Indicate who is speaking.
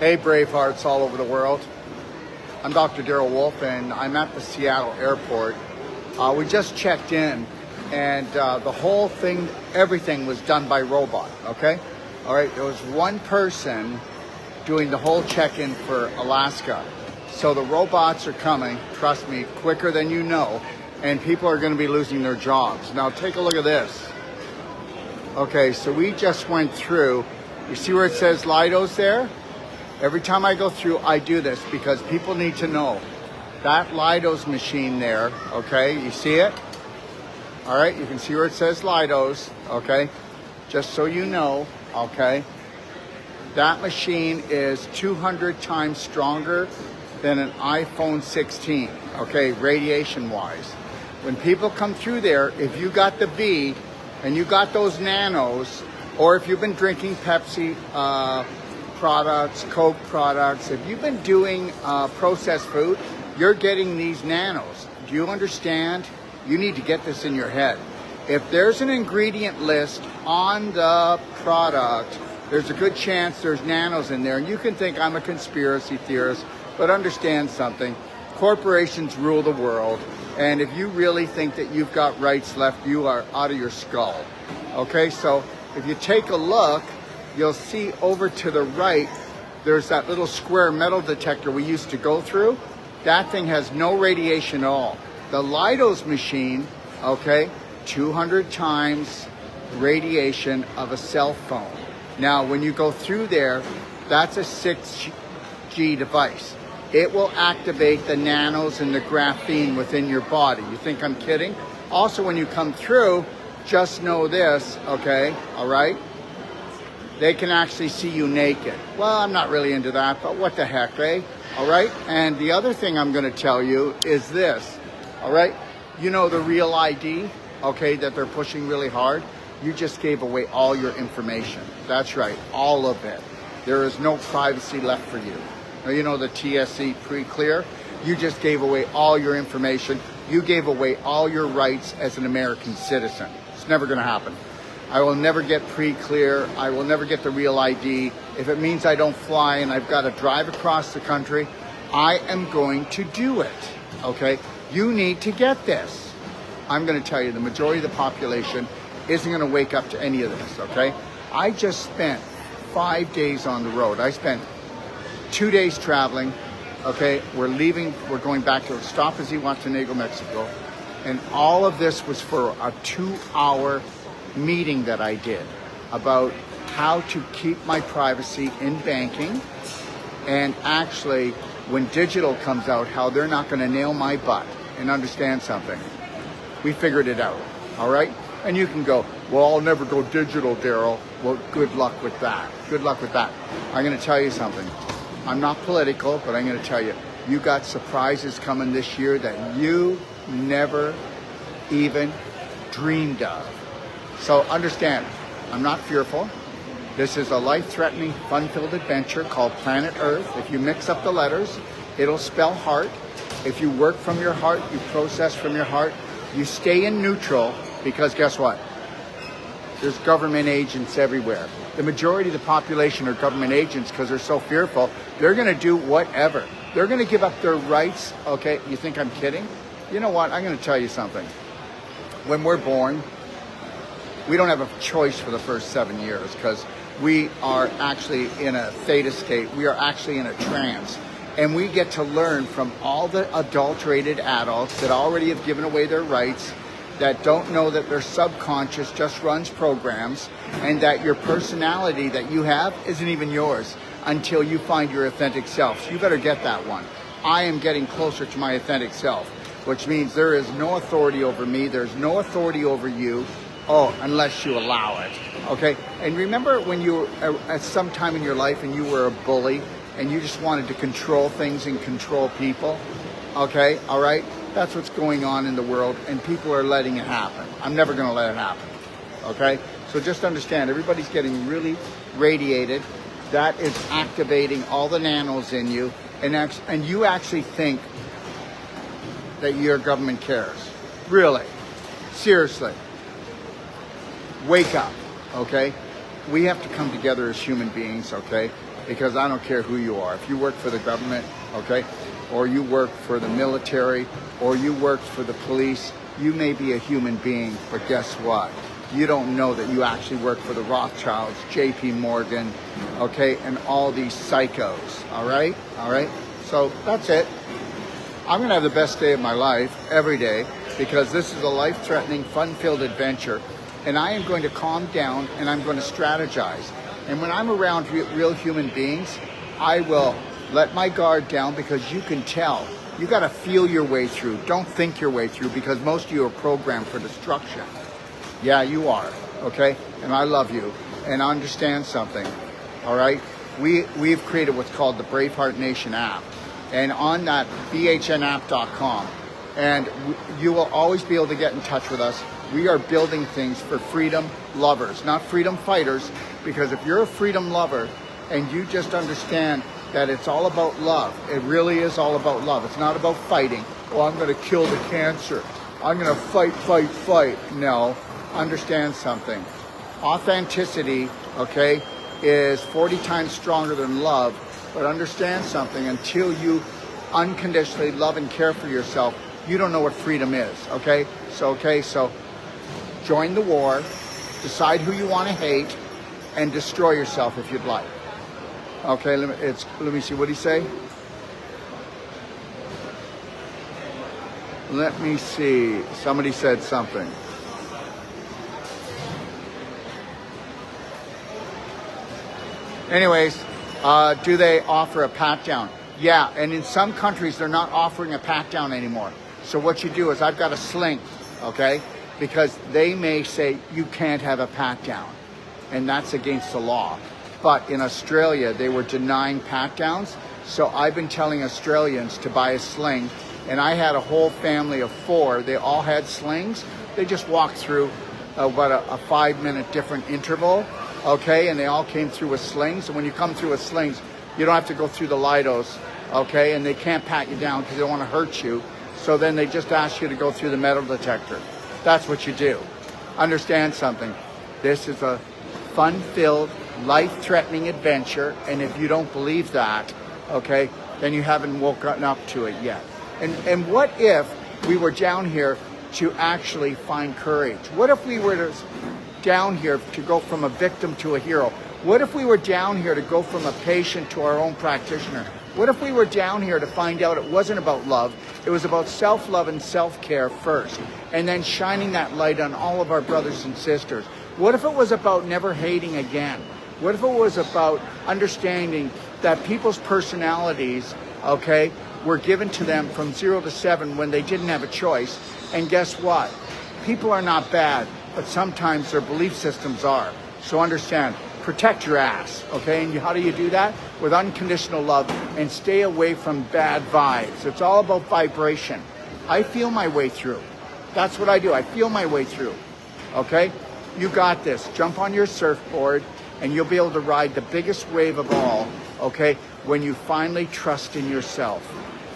Speaker 1: Hey, Bravehearts all over the world. I'm Dr. Darrell Wolf, and I'm at the Seattle airport. We just checked in, and the whole thing, everything was done by robot, okay? All right, there was one person doing the whole check-in for Alaska. So the robots are coming, trust me, quicker than you know, and people are gonna be losing their jobs. Now take a look at this. Okay, so we just went through, you see where it says Leidos there? Every time I go through, I do this because people need to know. That Leidos machine there, okay, you see it? All right, you can see where it says Leidos, okay? Just so you know, okay? That machine is 200 times stronger than an iPhone 16, okay, radiation-wise. When people come through there, if you got the V and you got those Nanos, or if you've been drinking Pepsi, products, Coke products, if you've been doing processed food, you're getting these Nanos. Do you understand? You need to get this in your head. If there's an ingredient list on the product, there's a good chance there's Nanos in there. And you can think I'm a conspiracy theorist, but understand something. Corporations rule the world. And if you really think that you've got rights left, you are out of your skull. Okay, so if you take a look, you'll see over to the right, there's that little square metal detector we used to go through. That thing has no radiation at all. The Leidos machine, okay, 200 times radiation of a cell phone. Now, when you go through there, that's a 6G device. It will activate the nanos and the graphene within your body. You think I'm kidding? Also, when you come through, just know this, okay, all right? They can actually see you naked. Well, I'm not really into that, but what the heck, eh? All right? And the other thing I'm gonna tell you is this, all right? You know the Real ID, okay, that they're pushing really hard? You just gave away all your information. That's right, all of it. There is no privacy left for you. Now, you know the TSC pre-clear? You just gave away all your information. You gave away all your rights as an American citizen. It's never gonna happen. I will never get pre-clear. I will never get the Real ID. If it means I don't fly and I've got to drive across the country, I am going to do it, okay? You need to get this. I'm gonna tell you, the majority of the population isn't gonna wake up to any of this, okay? I just spent 5 days on the road. I spent 2 days traveling, okay? We're going back to Ixtapa, Montenegro, Mexico. And all of this was for a 2-hour meeting that I did about how to keep my privacy in banking, and actually when digital comes out, how they're not going to nail my butt. And understand something, we figured it out, all right? And you can go, well, I'll never go digital, Darrell. Well, good luck with that. Good luck with that. I'm going to tell you something. I'm not political, but I'm going to tell you, you got surprises coming this year that you never even dreamed of. So understand, I'm not fearful. This is a life-threatening, fun-filled adventure called Planet Earth. If you mix up the letters, it'll spell heart. If you work from your heart, you process from your heart, you stay in neutral, because guess what? There's government agents everywhere. The majority of the population are government agents because they're so fearful. They're gonna do whatever. They're gonna give up their rights, okay? You think I'm kidding? You know what, I'm gonna tell you something. When we're born, we don't have a choice for the first 7 years because we are actually in a theta state. We are actually in a trance. And we get to learn from all the adulterated adults that already have given away their rights, that don't know that their subconscious just runs programs, and that your personality that you have isn't even yours until you find your authentic self. So you better get that one. I am getting closer to my authentic self, which means there is no authority over me. There's no authority over you. Oh, unless you allow it, okay? And remember when you were at some time in your life and you were a bully and you just wanted to control things and control people, okay, all right? That's what's going on in the world, and people are letting it happen. I'm never gonna let it happen, okay? So just understand, everybody's getting really radiated. That is activating all the nanos in you, and you actually think that your government cares. Really, seriously. Wake up, okay? We have to come together as human beings, okay? because I don't care who you are. If you work for the government, okay, or you work for the military, or you work for the police, you may be a human being, but guess what? You don't know that you actually work for the Rothschilds, JP Morgan, okay, and all these psychos, all right? All right? So that's it. I'm gonna have the best day of my life every day, because this is a life-threatening, fun-filled adventure, and I am going to calm down and I'm going to strategize. And when I'm around real human beings, I will let my guard down, because you can tell. You gotta feel your way through. Don't think your way through, because most of you are programmed for destruction. Yeah, you are, okay? And I love you, and I understand something, all right? We've created what's called the Braveheart Nation app, and on that, bhnapp.com, and you will always be able to get in touch with us. We are building things for freedom lovers, not freedom fighters, because if you're a freedom lover and you just understand that it's all about love, it really is all about love. It's not about fighting. Oh, I'm gonna kill the cancer. I'm gonna fight, fight, fight. No. Understand something. Authenticity, okay, is 40 times stronger than love, but understand something. Until you unconditionally love and care for yourself, you don't know what freedom is, okay? So join the war, decide who you want to hate, and destroy yourself if you'd like. Okay, let me see, what did he say? Let me see, somebody said something. Anyways, do they offer a pat down? Yeah, and in some countries they're not offering a pat down anymore. So what you do is, I've got a sling, okay? Because they may say you can't have a pat down, and that's against the law. But in Australia, they were denying pat downs. So I've been telling Australians to buy a sling, and I had a whole family of 4. They all had slings. They just walked through a 5-minute different interval. Okay, and they all came through with slings. And when you come through with slings, you don't have to go through the Leidos, okay? And they can't pat you down because they don't want to hurt you. So then they just ask you to go through the metal detector. That's what you do. Understand something. This is a fun-filled, life-threatening adventure. And if you don't believe that, okay, then you haven't woken up to it yet. And what if we were down here to actually find courage? What if we were to down here to go from a victim to a hero? What if we were down here to go from a patient to our own practitioner? What if we were down here to find out it wasn't about love, it was about self-love and self-care first, and then shining that light on all of our brothers and sisters? What if it was about never hating again? What if it was about understanding that people's personalities, okay, were given to them from 0 to 7 when they didn't have a choice? And guess what? People are not bad, but sometimes their belief systems are. So understand, protect your ass, okay? And how do you do that? With unconditional love, and stay away from bad vibes. It's all about vibration. I feel my way through. That's what I do. I feel my way through, okay? You got this. Jump on your surfboard, and you'll be able to ride the biggest wave of all, okay? When you finally trust in yourself.